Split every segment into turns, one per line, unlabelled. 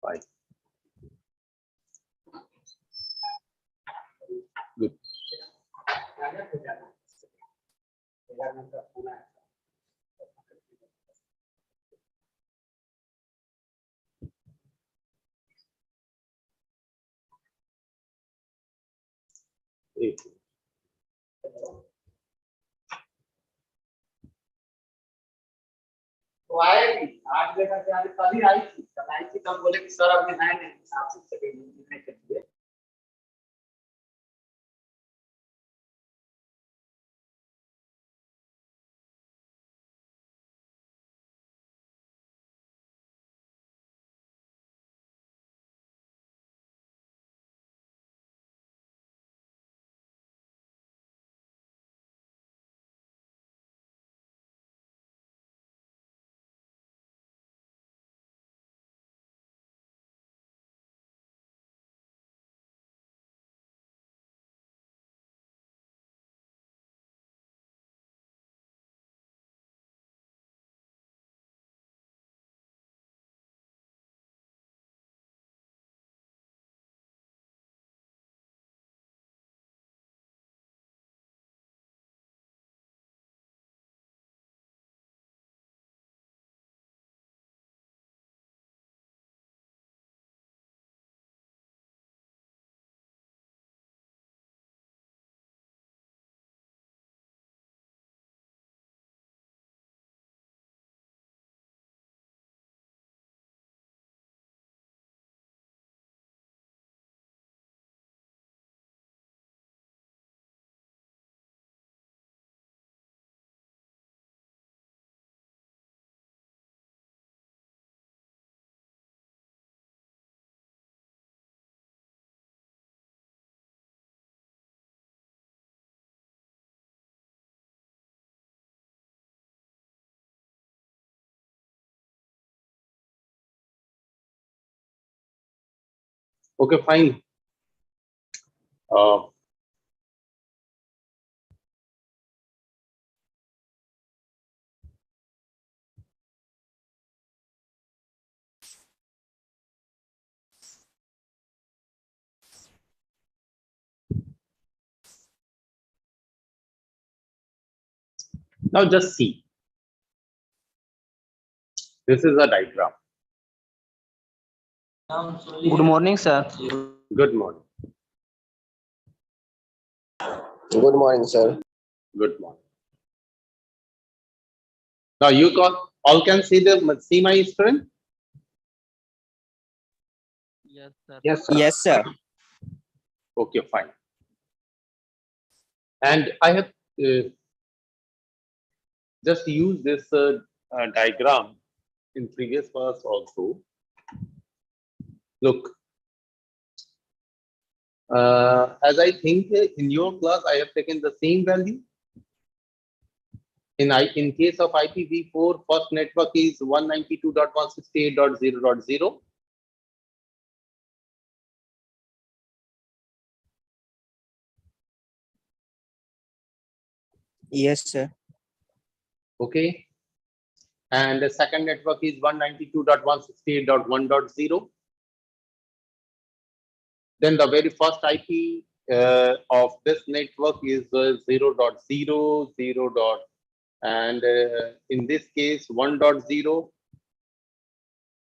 Fine. Good. Great.
तो आएगी 8 बजे से आज कभी आई थी तब बोले कि सर अभी है नहीं आप सीख सकेंगे लिखने के लिए।
Okay, fine. Now just see. This is a diagram.
Good morning, sir.
Good morning.
Good morning, sir.
Good morning. Now you all can see my screen?
Yes, sir.
Yes, sir.
Yes, sir.
Okay, fine. And I have just used this diagram in previous class also. Look, as I think in your class, I have taken the same value. In case of IPv4, first network is 192.168.0.0.
Yes, sir.
Okay. And the second network is 192.168.1.0. Then the very first IP of this network is 0.0, 0. And in this case 1.0,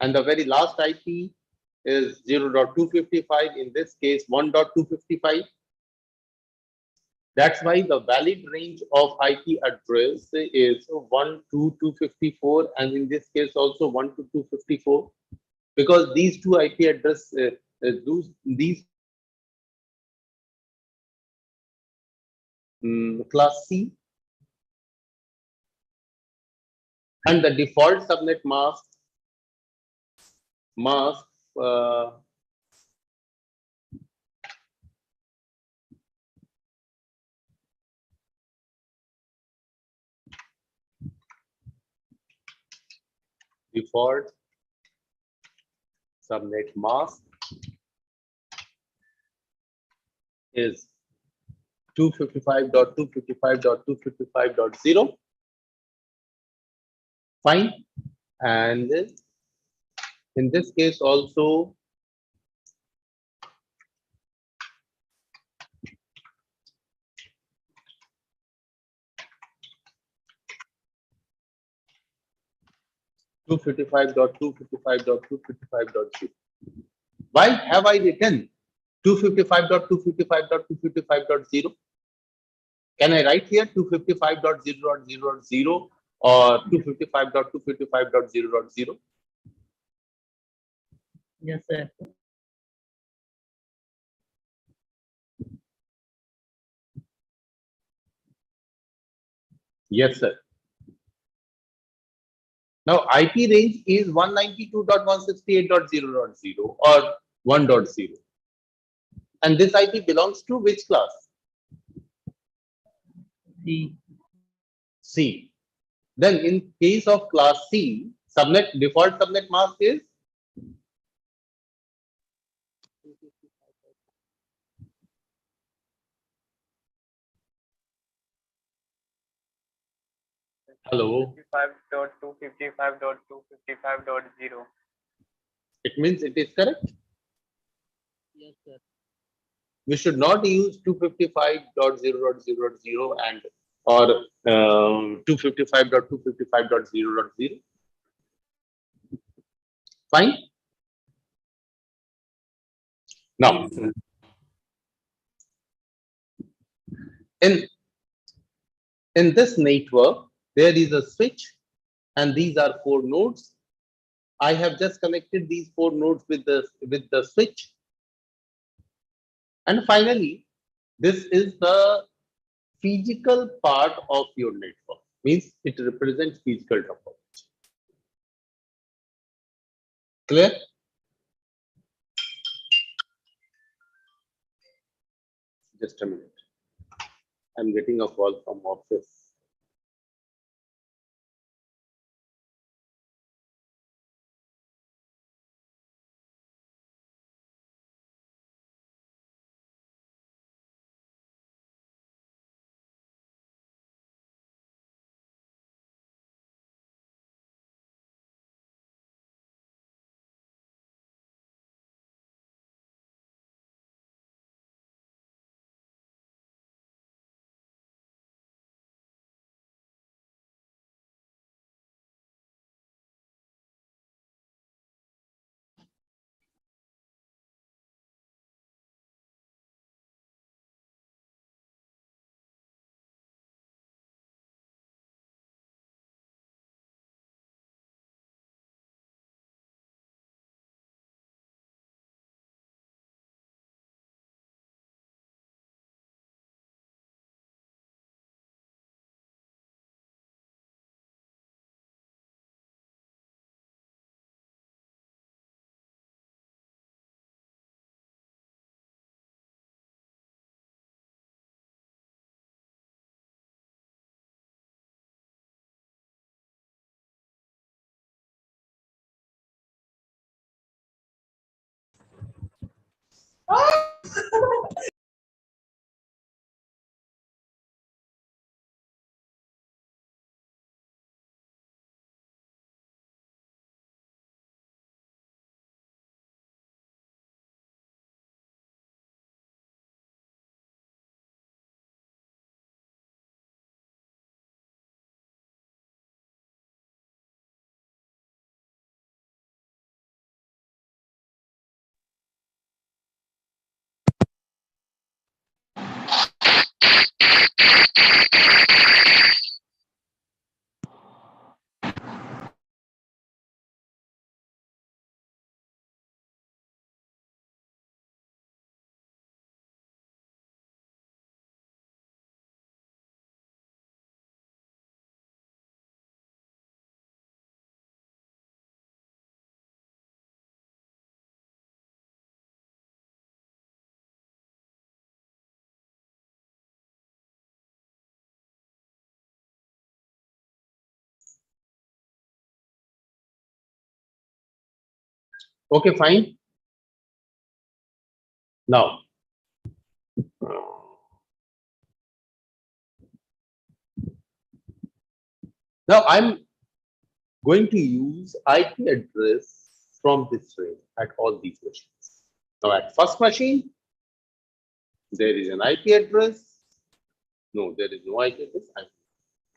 and the very last IP is 0.255, in this case 1.255. That's why the valid range of IP address is 1 to 254, and in this case also 1 to 254, because these two IP address these class C, and the default subnet mask default subnet mask is 255.255.255.0. Fine. And In this case also, two 255.255.255.0. Why have I written 255.255.255.0? Can I write here 255.0.0.0 or 255.255.0.0?
Yes, sir.
Yes, sir. Now, IP range is 192.168.0.0 or 1.0. And this IP belongs to which class?
C.
C. Then in case of class C, subnet default subnet mask is hello.
255.255.255.0.
It means it is correct.
Yes, sir.
We should not use 255.0.0.0 and or 255.255.0.0. Fine. Now, in this network, there is a switch, and these are 4 nodes. I have just connected these 4 nodes with the switch, and finally, this is the physical part of your network. Means it represents physical topology. Clear? Just a minute. I'm getting a call from office. Okay, fine. Now, I'm going to use IP address from this range at all these machines. Now at first machine, there is an IP address. No, there is no IP address.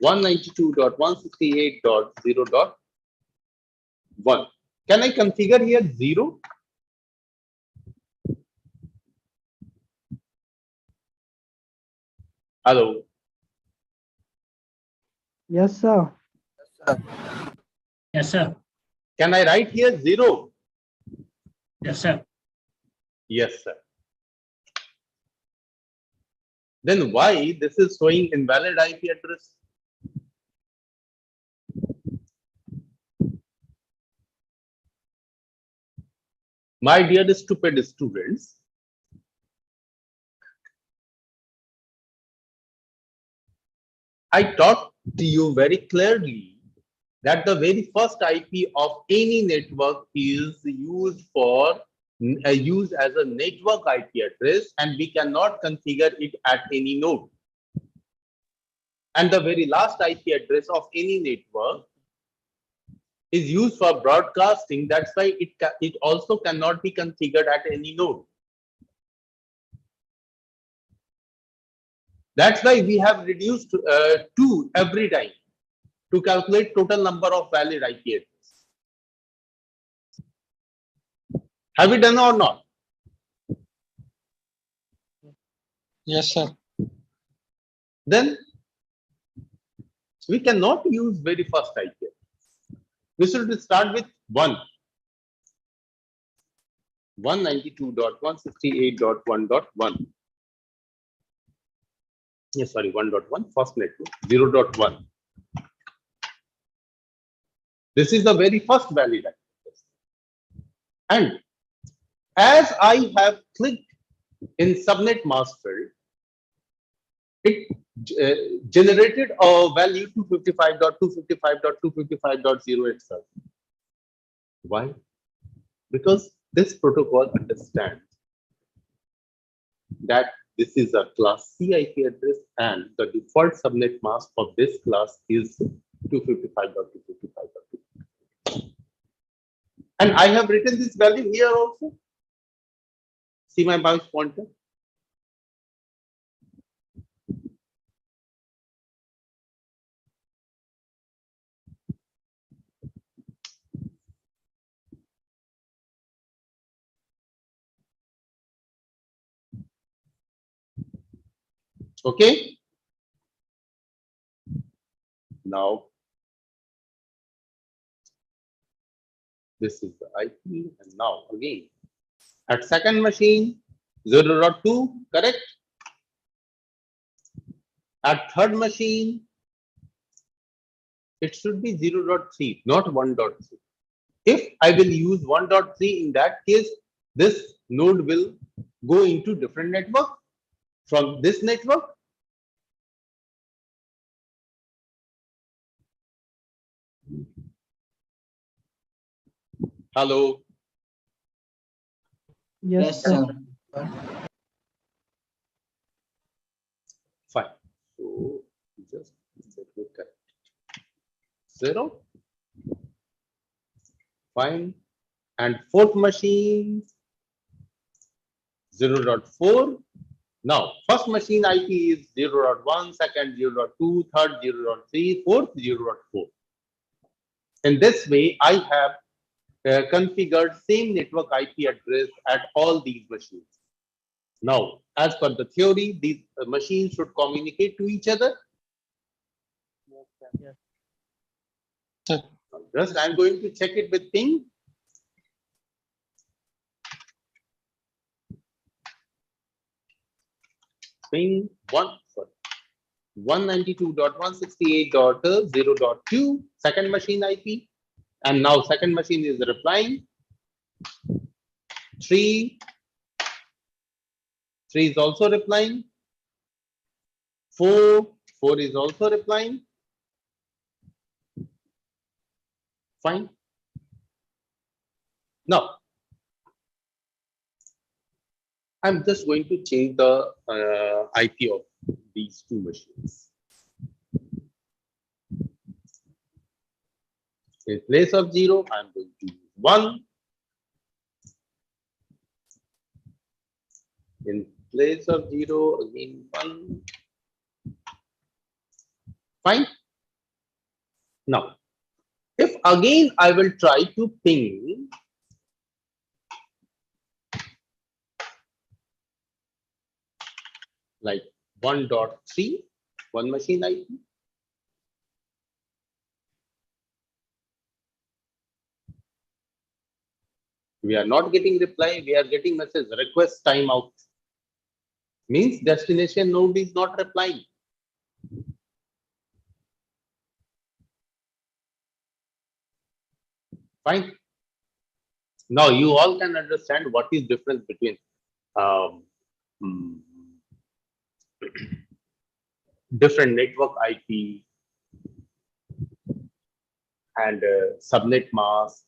192.168.0.1. Can I configure here 0? Hello.
Yes, sir.
Yes, sir.
Can I write here 0?
Yes, sir.
Yes, sir. Then why this is showing invalid IP address? My dear stupid students, I taught to you very clearly that the very first IP of any network is used used as a network IP address, and we cannot configure it at any node. And the very last IP address of any network is used for broadcasting. That's why it also cannot be configured at any node. That's why we have reduced 2 every time to calculate total number of valid IP addresses. Have we done or not?
Yes, sir.
Then we cannot use very first IP address. We should start with 1. 192.168.1.1. Yes, sorry, 1.1, first network, 0.1. This is the very first valid IP address. And as I have clicked in subnet mask field, it generated a value 255.255.255.0 itself. Why? Because this protocol understands that this is a class C IP address and the default subnet mask of this class is 255.255.2. And I have written this value here also. See my mouse pointer. Okay. Now, this is the IP, and now again, at second machine, 0.2, correct? At third machine, it should be 0.3, not 1.3. If I will use 1.3, in that case, this node will go into different network from this network. Hello.
Yes, sir.
Fine. So just let me correct. 0. Fine. And fourth machine, 0.4. Now, first machine IP is 0.1, second 0.2, third 0.3, fourth 0.4. In this way, I have configured same network IP address at all these machines. Now, as per the theory, these machines should communicate to each other.
Yes.
Just I'm going to check it with ping. Ping 192.168.0.2 second machine IP, and now second machine is replying. 3 is also replying. 4 is also replying. Fine. Now, I'm just going to change the IP of these two machines. In place of 0, I'm going to use 1. In place of 0, again 1. Fine. Now, if again I will try to ping like 1.3, one machine IP. We are not getting reply, we are getting message request timeout. Means destination node is not replying. Fine. Now you all can understand what is difference between mm, different network IP and subnet mask.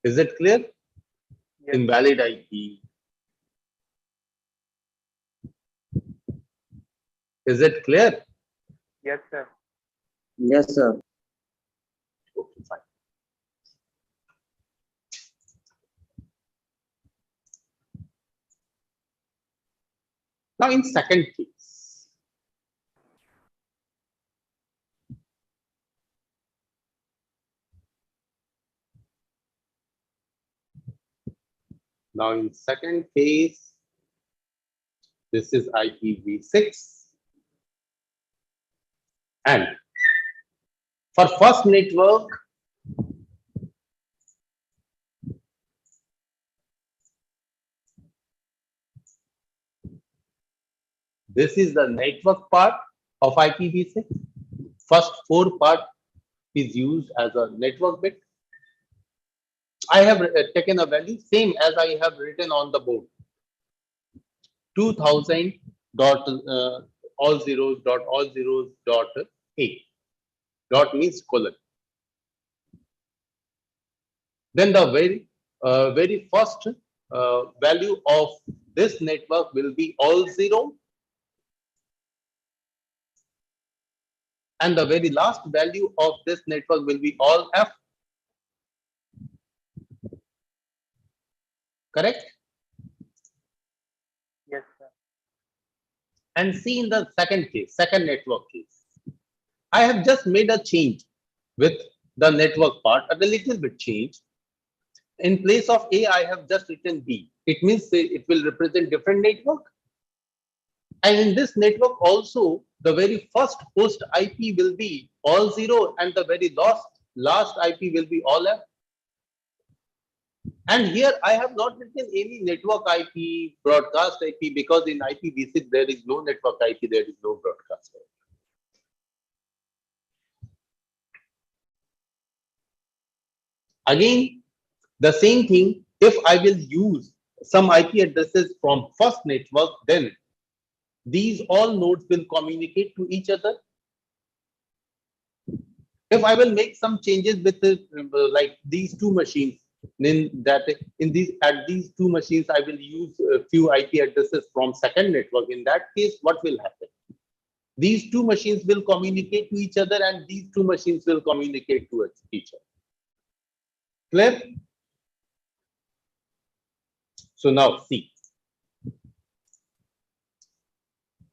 Is it clear?
Yes.
Invalid IP. Is it clear?
Yes, sir.
Yes, sir.
Okay, fine. Now in second case, this is IPv6, and for first network, this is the network part of IPv6. First 4 part is used as a network bit. I have taken a value same as I have written on the board. 2000 dot all zeros dot a. Dot means colon. Then the very first value of this network will be all 0, and the very last value of this network will be all F. Correct?
Yes, sir.
And see in the second case, second network case, I have just made a change with the network part, a little bit change. In place of A, I have just written B. It means it will represent different network. And in this network also, the very first host IP will be all 0, and the very last IP will be all F. And here I have not written any network IP, broadcast IP, because in IPv6 there is no network IP, there is no broadcast IP. Again, the same thing, if I will use some IP addresses from first network, then these all nodes will communicate to each other. If I will make some changes with like these two machines, then at these two machines I will use a few IP addresses from second network. In that case, what will happen? These two machines will communicate to each other, and these two machines will communicate to each other. Clear? So now see,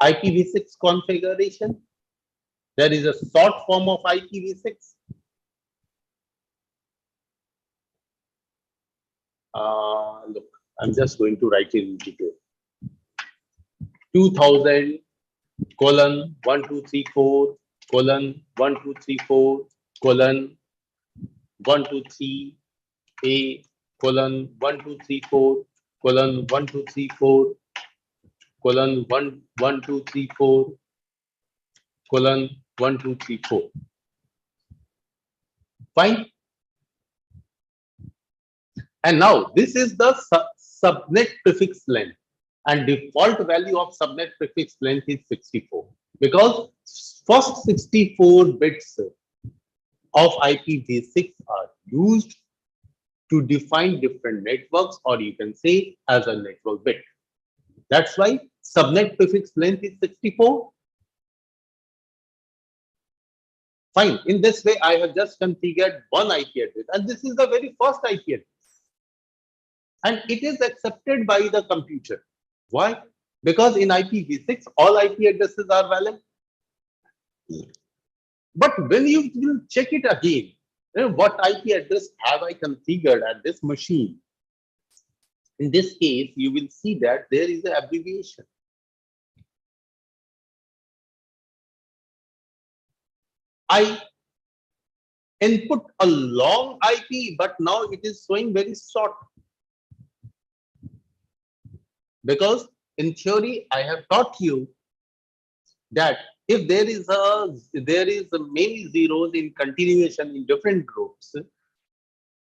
IPv6 configuration. There is a short form of IPv6. Look, I'm just going to write it in detail. 2000 colon 1234 colon 1234 colon 123 A colon 1234 colon 1234 colon 1234 colon 1234. Fine. And now this is the subnet prefix length, and default value of subnet prefix length is 64, because first 64 bits of IPv6 are used to define different networks, or you can say as a network bit. That's why subnet prefix length is 64. Fine. In this way, I have just configured one IP address, and this is the very first IP address. and it is accepted by the computer. Why? Because in IPv6, all IP addresses are valid. But when you will check it again, what IP address have I configured at this machine? In this case, you will see that there is an abbreviation. I input a long IP, but now it is showing very short. Because in theory, I have taught you that if there is many zeros in continuation in different groups,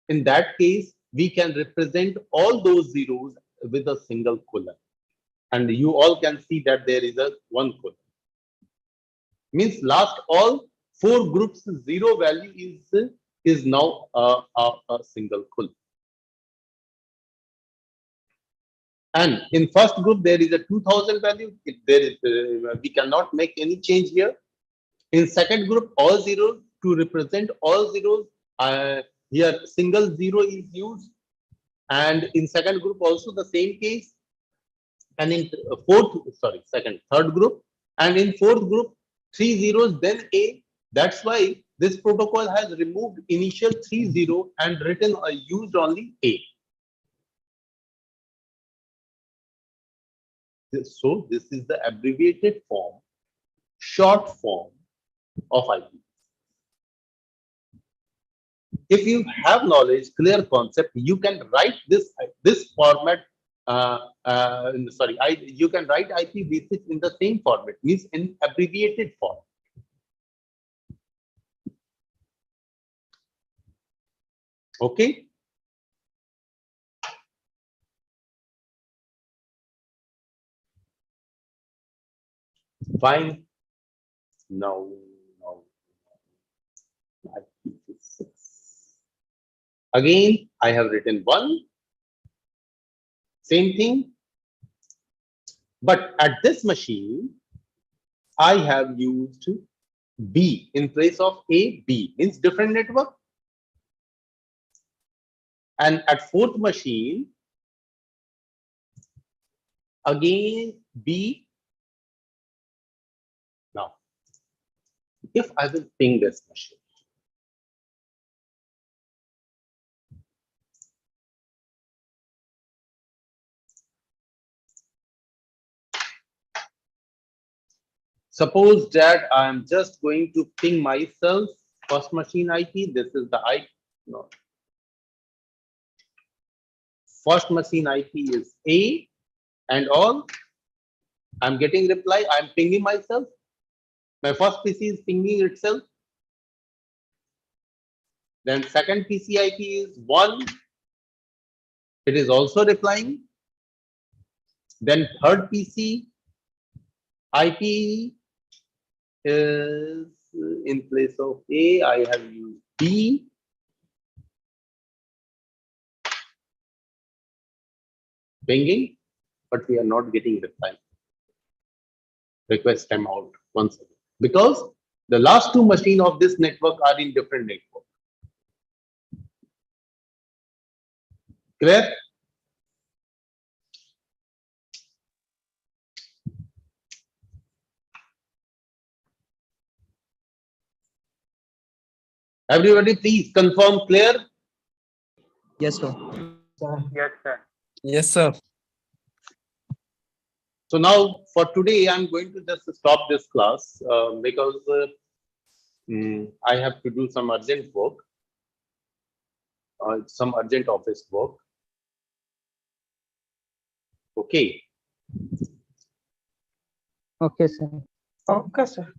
in that case, we can represent all those zeros with a single colon. And you all can see that there is a one colon. Means last all 4 groups zero value is now a single colon. And in first group there is a 2000 value. If there is we cannot make any change here. In second group, all zeros, to represent all zeros, here single zero is used. And in second group also the same case. And in third group, and in fourth group 3 zeros then A. That's why this protocol has removed initial 3 0 and written or used only A. So this is the abbreviated form, short form of IP. If you have knowledge, clear concept, you can write this format. You can write IPv6 in the same format, means in abbreviated form. Okay. Fine. Now IPv6. Again, I have written 1. Same thing. But at this machine, I have used B in place of A. B means different network. And at fourth machine, again B. Now, if I will ping this machine, suppose that I am just going to ping myself first machine IP. This is the IP. No. First machine IP is A and all. I'm getting reply. I'm pinging myself. My first PC is pinging itself. Then second PC IP is 1. It is also replying. Then third PC IP is in place of A. I have used B. Pinging, but we are not getting reply. Request timeout once again, because the last 2 machines of this network are in different network. Clear? Everybody, please confirm. Clear?
Yes, sir.
Yes, sir.
Yes, sir.
So now for today, I'm going to just stop this class because I have to do some urgent work, some urgent office work. Okay.
Okay, sir. Okay, sir.